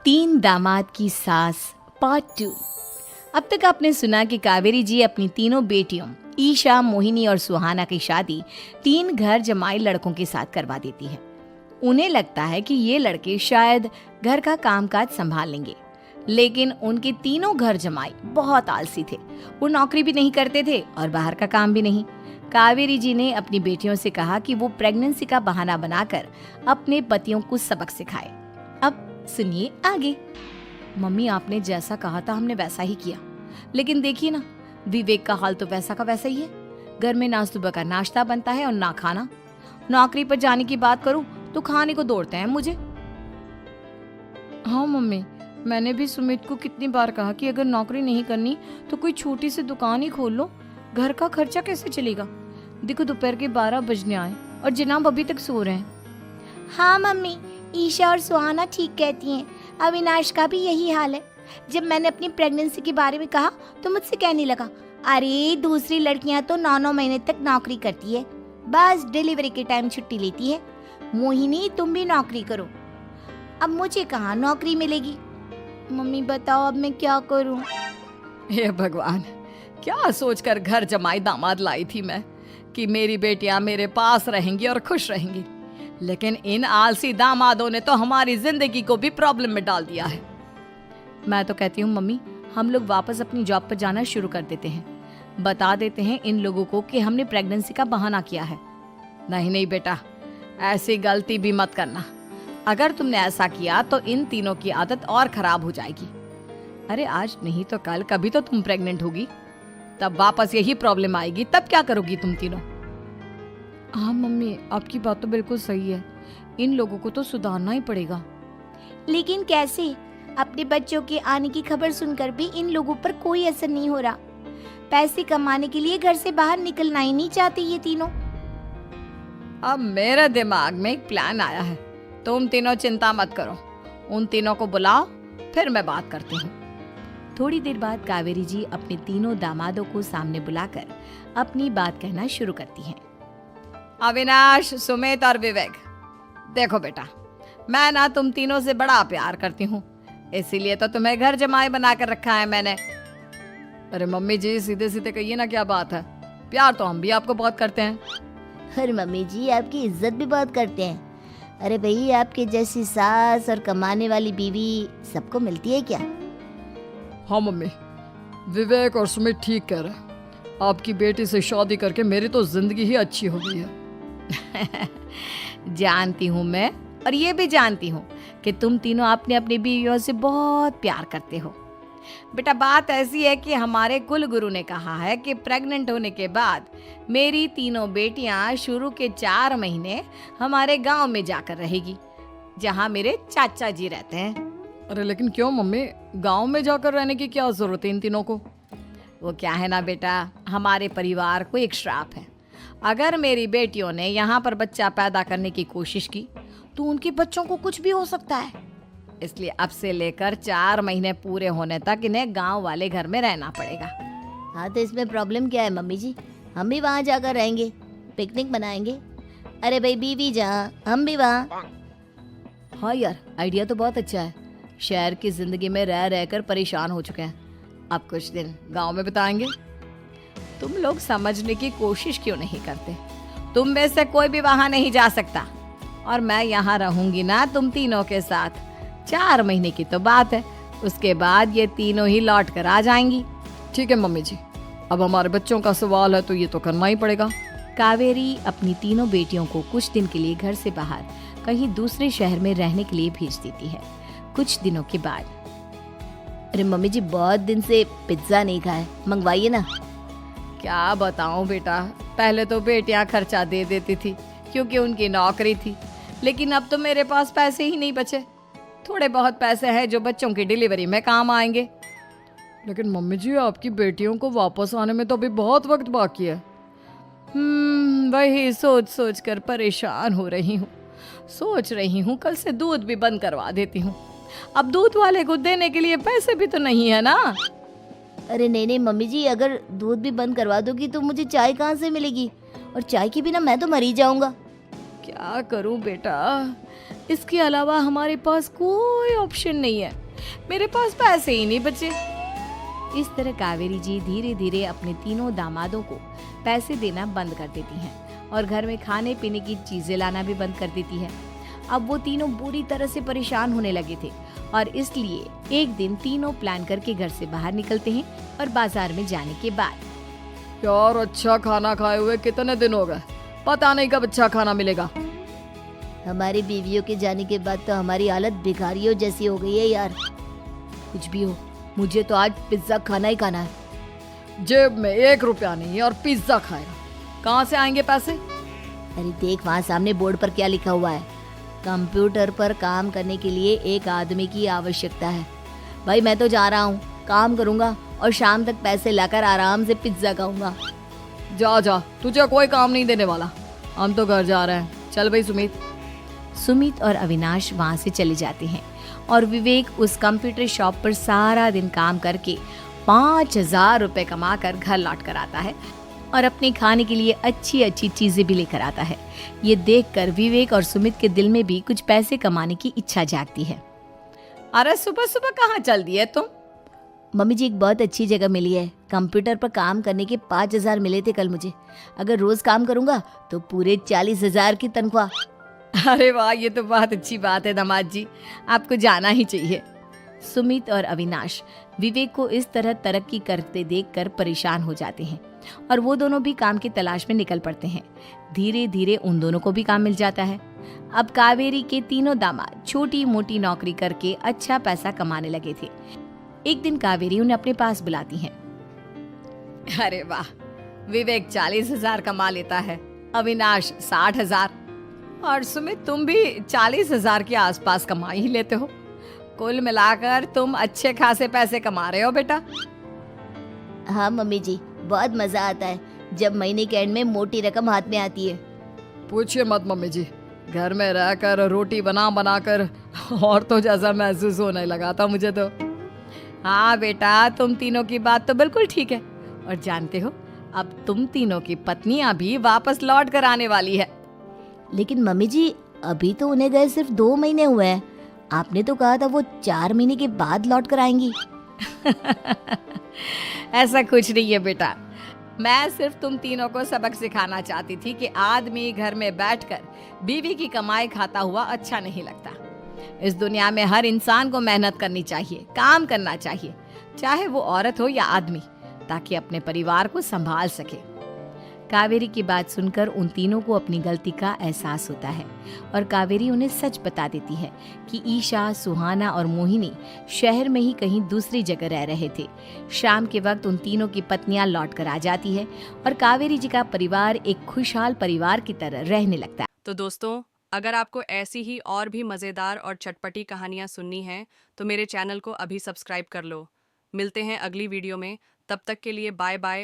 तीन दामाद की सास पार्ट 2। अब तक आपने सुना कि कावेरी जी अपनी तीनों बेटियों ईशा, मोहिनी और सुहाना की शादी तीन घर जमाई लड़कों के साथ करवा देती है। उन्हें लगता है कि ये लड़के शायद घर का कामकाज संभाल लेंगे, लेकिन उनके तीनों घर जमाई बहुत आलसी थे। वो नौकरी भी नहीं करते थे और बाहर का काम भी नहीं। कावेरी जी ने अपनी बेटियों से कहा कि वो प्रेगनेंसी का बहाना बनाकर अपने पतियों को सबक सिखाए। अब सुनिए आगे। मम्मी, आपने जैसा कहा था हमने वैसा ही किया, लेकिन देखिए ना, विवेक का हाल तो वैसा का वैसा ही है। घर में ना सुबह का नाश्ता बनता है और ना खाना। नौकरी पर जाने की बात करूं तो खाने को दौड़ते हैं मुझे। हाँ मम्मी, मैंने भी सुमित को कितनी बार कहा कि अगर नौकरी नहीं करनी तो कोई छोटी सी दुकान ही खोल लो, घर का खर्चा कैसे चलेगा। देखो दोपहर के 12 बजने आए और जनाब अभी तक सो रहे हैं। हाँ मम्मी, ईशा और सुहाना ठीक कहती हैं। अविनाश का भी यही हाल है। जब मैंने अपनी प्रेगनेंसी के बारे में कहा तो मुझसे कहने लगा, अरे दूसरी लड़कियां तो 9-9 महीने तक नौकरी करती है, बस डिलीवरी के टाइम छुट्टी लेती है। मोहिनी, तुम भी नौकरी करो। अब मुझे कहाँ नौकरी मिलेगी। मम्मी बताओ अब मैं क्या करूं। हे भगवान, क्या सोचकर घर जमाई दामाद लाई थी मैं कि मेरी बेटियां मेरे पास रहेंगी और खुश रहेंगी, लेकिन इन आलसी दामादों ने तो हमारी जिंदगी को भी प्रॉब्लम में डाल दिया है। मैं तो कहती हूँ मम्मी, हम लोग वापस अपनी जॉब पर जाना शुरू कर देते हैं। बता देते हैं इन लोगों को कि हमने प्रेगनेंसी का बहाना किया है। नहीं नहीं बेटा, ऐसी गलती भी मत करना। अगर तुमने ऐसा किया तो इन तीनों की आदत और खराब हो जाएगी। अरे आज नहीं तो कल कभी तो तुम प्रेग्नेंट होगी, तब वापस यही प्रॉब्लम आएगी। तब क्या करोगी तुम तीनों। हाँ मम्मी, आपकी बात तो बिल्कुल सही है। इन लोगों को तो सुधारना ही पड़ेगा। लेकिन कैसे? अपने बच्चों के आने की खबर सुनकर भी इन लोगों पर कोई असर नहीं हो रहा। पैसे कमाने के लिए घर से बाहर निकलना ही नहीं चाहते ये तीनों। अब मेरे दिमाग में एक प्लान आया है। तुम तीनों चिंता मत करो, उन तीनों को बुलाओ, फिर मैं बात करती हूँ। थोड़ी देर बाद कावेरी जी अपने तीनों दामादों को सामने बुलाकर अपनी बात कहना शुरू करती हैं। अविनाश, सुमित और विवेक, देखो बेटा, मैं ना तुम तीनों से बड़ा प्यार करती हूँ, इसीलिए तो तुम्हें घर जमाई बना कर रखा है मैंने। अरे मम्मी जी, सीधे सीधे कहिए ना, क्या बात है। प्यार तो हम भी आपको बहुत करते हैं। अरे मम्मी जी, आपकी इज्जत भी बहुत करते हैं। अरे भाई, आपके जैसी सास और कमाने वाली बीवी सबको मिलती है क्या? हाँ मम्मी, विवेक और सुमित ठीक कह रहे हैं। आपकी बेटी से शादी करके मेरी तो जिंदगी ही अच्छी हो गई है। जानती हूँ मैं, और ये भी जानती हूँ कि तुम तीनों अपने अपनी बीवियों से बहुत प्यार करते हो। बेटा, बात ऐसी है कि हमारे कुल गुरु ने कहा है कि प्रेग्नेंट होने के बाद मेरी तीनों बेटियां शुरू के 4 महीने हमारे गांव में जाकर रहेगी, जहां मेरे चाचा जी रहते हैं। अरे लेकिन क्यों मम्मी, गांव में जाकर रहने की क्या जरूरत है इन तीनों को। वो क्या है ना बेटा, हमारे परिवार को एक श्राप है। अगर मेरी बेटियों ने यहाँ पर बच्चा पैदा करने की कोशिश की तो उनके बच्चों को कुछ भी हो सकता है। इसलिए अब से लेकर 4 महीने पूरे होने तक इन्हें गांव वाले घर में रहना पड़ेगा। हाँ तो इसमें प्रॉब्लम क्या है मम्मी जी? हम भी वहाँ जाकर रहेंगे, पिकनिक मनाएंगे। अरे भाई, बीवी जहाँ हम भी वहाँ। हाँ यार, आइडिया तो बहुत अच्छा है। शहर की जिंदगी में रह रहकर परेशान हो चुके हैं, अब कुछ दिन गांव में बिताएंगे। तुम लोग समझने की कोशिश क्यों नहीं करते। तुम में से कोई भी वहां नहीं जा सकता, और मैं यहाँ रहूंगी ना तुम तीनों के साथ। 4 महीने की तो बात है, उसके बाद ये तीनों ही लौट कर आ जाएंगी। ठीक है मम्मी जी, अब हमारे बच्चों का सवाल है तो ये तो करना ही पड़ेगा। कावेरी अपनी तीनों बेटियों को कुछ दिन के लिए घर से बाहर कहीं दूसरे शहर में रहने के लिए भेज देती है। कुछ दिनों के बाद, अरे मम्मी जी, बहुत दिन से पिज्जा नहीं खाया, मंगवाइए ना। क्या बताऊं बेटा, पहले तो बेटियां खर्चा दे देती थी क्योंकि उनकी नौकरी थी, लेकिन अब तो मेरे पास पैसे ही नहीं बचे। थोड़े बहुत पैसे हैं जो बच्चों की डिलीवरी में काम आएंगे। लेकिन मम्मी जी, आपकी बेटियों को वापस आने में तो अभी बहुत वक्त बाकी है। वही सोच सोच कर परेशान हो रही हूँ। सोच रही हूँ कल से दूध भी बंद करवा देती हूँ। अब दूध वाले को देने के लिए पैसे भी तो नहीं है ना। अरे नहीं नहीं मम्मी जी, अगर दूध भी बंद करवा दोगी तो मुझे चाय कहाँ से मिलेगी? और चाय के बिना मैं तो मर ही जाऊंगा। क्या करूं बेटा, इसके अलावा हमारे पास कोई ऑप्शन नहीं है, मेरे पास पैसे ही नहीं बचे। इस तरह कावेरी जी धीरे धीरे अपने तीनों दामादों को पैसे देना बंद कर देती हैं और घर में खाने पीने की चीजें लाना भी बंद कर देती है। अब वो तीनों बुरी तरह से परेशान होने लगे थे और इसलिए एक दिन तीनों प्लान करके घर से बाहर निकलते हैं और बाजार में जाने के बाद यार अच्छा खाना खाए हुए कितने दिन हो गए, पता नहीं कब अच्छा खाना मिलेगा। हमारी बीवियों के जाने के बाद तो हमारी हालत भिखारियों जैसी हो गई है यार। कुछ भी हो, मुझे तो आज पिज्जा खाना ही खाना है। जेब में 1 रुपया नहीं है और पिज्जा खाएगा, कहाँ से आएंगे पैसे? अरे देख वहाँ सामने बोर्ड पर क्या लिखा हुआ है, कंप्यूटर पर काम करने के लिए एक आदमी की आवश्यकता है। भाई मैं तो जा रहा हूँ, काम करूँगा और शाम तक पैसे लाकर आराम से पिज्जा खाऊंगा। जा जा, तुझे कोई काम नहीं देने वाला, हम तो घर जा रहे हैं। चल भाई सुमित। सुमित और अविनाश वहाँ से चले जाते हैं और विवेक उस कंप्यूटर शॉप पर सारा दिन काम करके 5,000 रुपए कमा कर घर लौट कर आता है और अपने खाने के लिए अच्छी अच्छी चीजें भी लेकर आता है। ये देखकर विवेक और सुमित के दिल में भी कुछ पैसे कमाने की इच्छा जागती है। अरे सुबह सुबह कहाँ चल दिए तुम? मम्मी जी एक बहुत अच्छी जगह मिली है, कंप्यूटर पर काम करने के 5,000 मिले थे कल मुझे। अगर रोज काम करूंगा तो पूरे 40,000 की तनख्वाह। अरे वाह, ये तो बहुत अच्छी बात है दामाद जी, आपको जाना ही चाहिए। सुमित और अविनाश विवेक को इस तरह तरक्की करते देखकर परेशान हो जाते हैं और वो दोनों भी काम की तलाश में निकल पड़ते हैं। धीरे धीरे उन दोनों को भी काम मिल जाता है। अब कावेरी के तीनों दामाद छोटी मोटी नौकरी करके अच्छा पैसा कमाने लगे थे। एक दिन कावेरी उन्हें अपने पास बुलाती है। अरे वाह, विवेक 40,000 कमा लेता है, अविनाश 60,000 और सुमित तुम भी 40,000 के आसपास कमा ही लेते हो। कुल मिलाकर तुम अच्छे खासे पैसे कमा रहे हो बेटा। हाँ मम्मी जी, बहुत मजा आता है जब महीने के एंड में मोटी रकम हाथ में आती है। पूछिए मत मम्मी जी, घर में रहकर रोटी बना बना कर और तो जैसा महसूस होने लगा था मुझे तो। हाँ बेटा, तुम तीनों की बात तो बिल्कुल ठीक है और जानते हो अब तुम तीनों की पत्नियां भी वापस लौट कर आने वाली है। लेकिन मम्मी जी अभी तो उन्हें गए सिर्फ 2 महीने हुए हैं, आपने तो कहा था वो 4 महीने के बाद लौट कर आएंगी। ऐसा कुछ नहीं है बेटा, मैं सिर्फ तुम तीनों को सबक सिखाना चाहती थी कि आदमी घर में बैठकर बीवी की कमाई खाता हुआ अच्छा नहीं लगता। इस दुनिया में हर इंसान को मेहनत करनी चाहिए, काम करना चाहिए, चाहे वो औरत हो या आदमी, ताकि अपने परिवार को संभाल सके। कावेरी की बात सुनकर उन तीनों को अपनी गलती का एहसास होता है और कावेरी उन्हें सच बता देती है कि ईशा, सुहाना और मोहिनी शहर में ही कहीं दूसरी जगह रह रहे थे। शाम के वक्त उन तीनों की पत्नियां लौट कर आ जाती है और कावेरी जी का परिवार एक खुशहाल परिवार की तरह रहने लगता है। तो दोस्तों, अगर आपको ऐसी ही और भी मज़ेदार और चटपटी कहानियाँ सुननी हैं तो मेरे चैनल को अभी सब्सक्राइब कर लो। मिलते हैं अगली वीडियो में, तब तक के लिए बाय बाय।